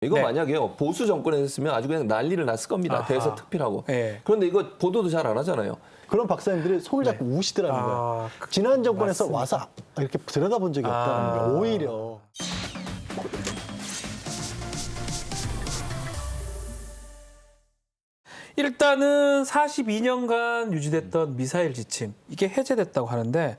이거 네. 만약에요 보수 정권에 했으면 아주 그냥 난리를 났을 겁니다. 아하. 대서특필하고. 네. 그런데 이거 보도도 잘 안 하잖아요. 그런 박사님들이 손을 잡고 우시더라는 거예요. 지난 정권에서 맞습니다. 와서 이렇게 들여다본 적이 없다는 거예요. 오히려. 일단은 42년간 유지됐던 미사일 지침 이게 해제됐다고 하는데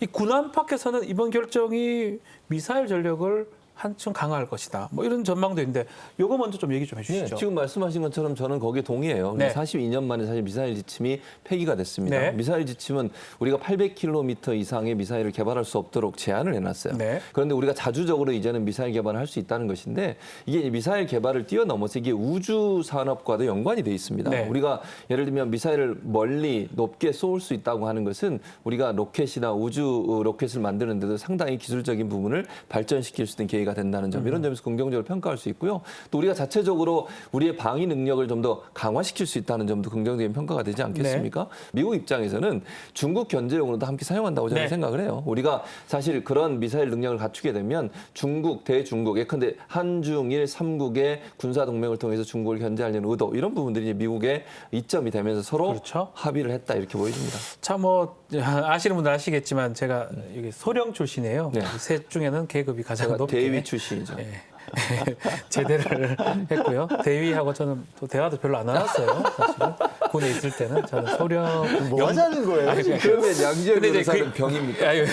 이 군안팎에서는 이번 결정이 미사일 전력을 한층 강화할 것이다. 뭐 이런 전망도 있는데 요거 먼저 좀 얘기 좀 해주시죠. 지금 말씀하신 것처럼 저는 거기에 동의해요. 네. 42년 만에 사실 미사일 지침이 폐기가 됐습니다. 네. 미사일 지침은 우리가 800km 이상의 미사일을 개발할 수 없도록 제한을 해놨어요. 네. 그런데 우리가 자주적으로 이제는 미사일 개발을 할 수 있다는 것인데 이게 미사일 개발을 뛰어넘어서 이게 우주 산업과도 연관이 돼 있습니다. 네. 우리가 예를 들면 미사일을 멀리 높게 쏠 수 있다고 하는 것은 우리가 로켓이나 우주 로켓을 만드는 데도 상당히 기술적인 부분을 발전시킬 수 있는 계기가 된다는 점 이런 점에서 긍정적으로 평가할 수 있고요. 또 우리가 자체적으로 우리의 방위 능력을 좀 더 강화시킬 수 있다는 점도 긍정적인 평가가 되지 않겠습니까? 미국 입장에서는 중국 견제용으로도 함께 사용한다고 저는 네. 생각을 해요. 우리가 사실 그런 미사일 능력을 갖추게 되면 중국, 대중국, 예컨대 한중일 3국의 군사 동맹을 통해서 중국을 견제하려는 의도 이런 부분들이 이제 미국의 이점이 되면서 서로 그렇죠. 합의를 했다 이렇게 보여집니다. 참 뭐 아시는 분들 아시겠지만 제가 여기 소령 출신이에요. 네. 셋 중에는 계급이 가장 제가 높게 대위 출신이죠. 예. 제대를 했고요. 대위하고 저는 또 대화도 별로 안 나눴어요. 사실은 군에 있을 때는 저는 소령 뭐 하자는 거예요? 지금? 그러면 양지열 근데 이제 변호사는 병입니까? 아유,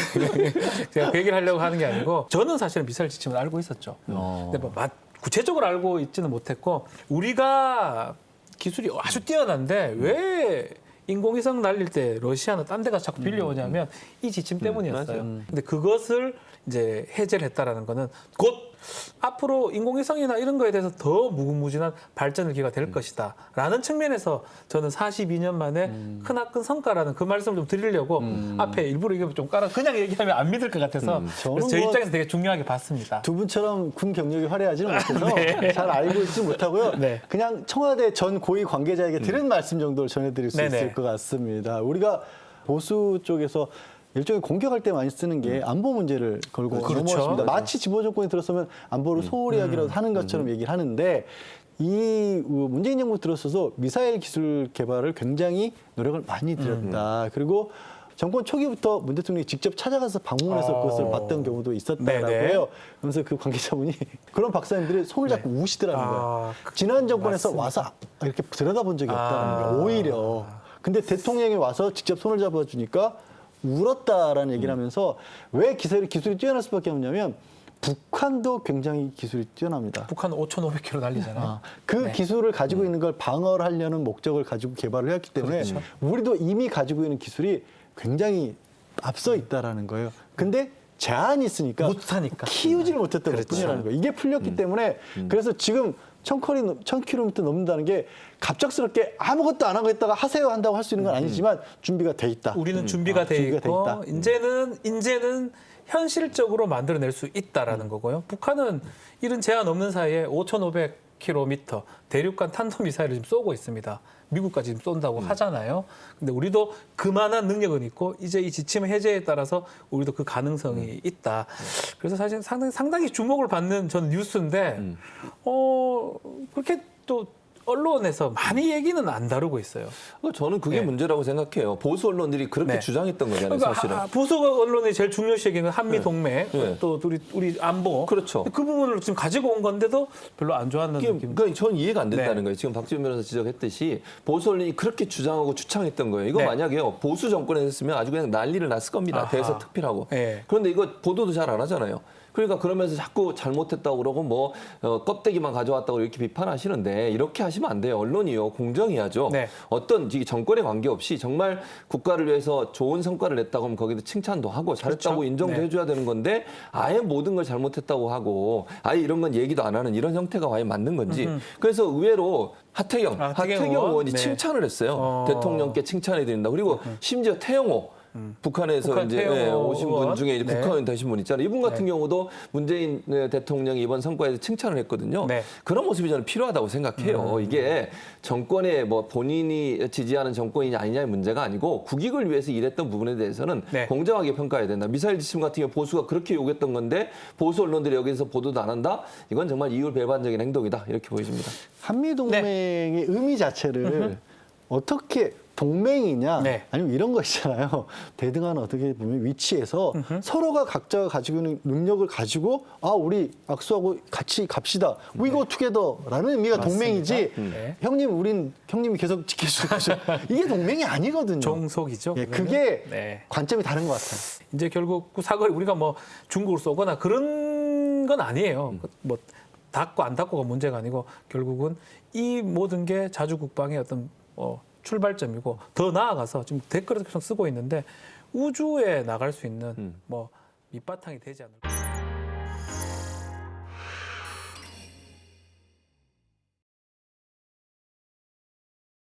제가 그 얘기를 하려고 하는 게 아니고 저는 사실은 미사일 지침을 알고 있었죠. 근데 뭐 구체적으로 알고 있지는 못했고 우리가 기술이 아주 뛰어난데 왜 인공위성 날릴 때 러시아는 딴 데 가서 자꾸 빌려오냐면 이 지침 때문이었어요. 근데 그것을 이제 해제를 했다라는 거는 곧 앞으로 인공위성이나 이런 거에 대해서 더 무궁무진한 발전의 기회가 될 것이다라는 측면에서 저는 42년 만에 크나큰 성과라는 그 말씀을 좀 드리려고 앞에 일부러 이거 좀 깔아 그냥 얘기하면 안 믿을 것 같아서 그래서 제 뭐 입장에서 되게 중요하게 봤습니다. 두 분처럼 군 경력이 화려하지는 못해서 잘 알고 있지 못하고요. 네. 그냥 청와대 전 고위 관계자에게 들은 말씀 정도를 전해드릴 수 네네. 있을 것 같습니다. 우리가 보수 쪽에서 일종의 공격할 때 많이 쓰는 게 안보 문제를 걸고 그렇죠. 넘어왔습니다. 마치 지보 정권이 들었으면 안보를 소홀히 하기라도 하는 것처럼 얘기를 하는데 이 문재인 정부 들어서서 미사일 기술 개발을 굉장히 노력을 많이 들였다. 그리고 정권 초기부터 문 대통령이 직접 찾아가서 방문해서 그것을 봤던 경우도 있었다라고 네네. 해요. 그래서 그 관계자분이 그런 박사님들이 손을 잡고 우시더라는 거예요. 지난 정권에서 맞습니다. 와서 이렇게 들여다본 적이 없다는 거예요. 오히려. 근데 대통령이 와서 직접 손을 잡아주니까 울었다라는 얘기를 하면서 왜 기술이 뛰어날 수밖에 없냐면 북한도 굉장히 기술이 뛰어납니다. 북한 5,500km 날리잖아요. 그 기술을 가지고 있는 걸 방어를 하려는 목적을 가지고 개발을 했기 때문에 그렇죠. 우리도 이미 가지고 있는 기술이 굉장히 앞서 있다라는 거예요. 근데 제한이 있으니까 못하니까. 키우지를 못했던 그렇죠. 것뿐이라는 거예요. 이게 풀렸기 때문에 그래서 지금 1000km 넘는다는 게 갑작스럽게 아무것도 안 하고 있다가 하세요 한다고 할 수 있는 건 아니지만 준비가 돼 있다. 우리는 준비가 돼 준비가 돼 있고 있다. 이제는 현실적으로 만들어낼 수 있다라는 거고요. 북한은 이런 제한 없는 사이에 5,500km 대륙간 탄도미사일을 지금 쏘고 있습니다. 미국까지 지금 쏜다고 하잖아요. 근데 우리도 그만한 능력은 있고 이제 이 지침 해제에 따라서 우리도 그 가능성이 있다. 그래서 사실 상당히 주목을 받는 전 뉴스인데 그렇게 또 언론에서 많이 얘기는 안 다루고 있어요. 저는 그게 네. 문제라고 생각해요. 보수 언론들이 그렇게 네. 주장했던 거잖아요, 그러니까 사실은. 보수 언론의 제일 중요시 여기는 한미 동맹, 네. 또 우리 안보. 그렇죠. 그 부분을 지금 가지고 온 건데도 별로 안 좋아하는 느낌. 그러니까 저는 이해가 안 됐다는 네. 거예요. 지금 박지원 변호사 지적했듯이 보수 언론이 그렇게 주장하고 추창했던 거예요. 이거 네. 만약에요 보수 정권에 했으면 아주 그냥 난리를 났을 겁니다. 아하. 대서특필하고. 네. 그런데 이거 보도도 잘 안 하잖아요. 그러니까 그러면서 자꾸 잘못했다고 그러고 뭐 껍데기만 가져왔다고 이렇게 비판하시는데 이렇게 하시면 안 돼요. 언론이요. 공정해야죠. 네. 어떤 정권에 관계없이 정말 국가를 위해서 좋은 성과를 냈다고 하면 거기도 칭찬도 하고 잘했다고 그렇죠. 인정도 네. 해줘야 되는 건데 아예 모든 걸 잘못했다고 하고 아예 이런 건 얘기도 안 하는 이런 형태가 과연 맞는 건지. 그래서 의외로 하태경 하태경 의원이 네. 칭찬을 했어요. 대통령께 칭찬해 드린다. 그리고 심지어 태영호 북한에서 북한 이제 태영 오신 분 의원. 중에 이제 네. 국회의원 되신 분 있잖아요. 이분 같은 네. 경우도 문재인 대통령이 이번 선거에서 칭찬을 했거든요. 네. 그런 모습이 저는 필요하다고 생각해요. 이게 정권의 뭐 본인이 지지하는 정권이냐 아니냐의 문제가 아니고 국익을 위해서 일했던 부분에 대해서는 네. 공정하게 평가해야 된다. 미사일 지침 같은 경우 보수가 그렇게 요구했던 건데 보수 언론들이 여기서 보도도 안 한다. 이건 정말 이율배반적인 행동이다. 이렇게 보여집니다. 한미 동맹의 의미 자체를 어떻게 동맹이냐 네. 아니면 이런 거 있잖아요. 대등한 어떻게 보면 위치에서 서로가 각자가 가지고 있는 능력을 가지고 우리 악수하고 같이 갑시다. We go together라는 의미가 맞습니다. 동맹이지. 네. 형님이 계속 지켜주시고 이게 동맹이 아니거든요. 종속이죠. 예, 그러면. 그게 네. 관점이 다른 것 같아요. 이제 결국 그 사거리 우리가 뭐 중국을 쏘거나 그런 건 아니에요. 뭐 닫고 안 닫고가 문제가 아니고 결국은 이 모든 게 자주국방의 어떤 출발점이고 더 나아가서 지금 댓글을 계속 쓰고 있는데 우주에 나갈 수 있는 뭐 밑바탕이 되지 않을까.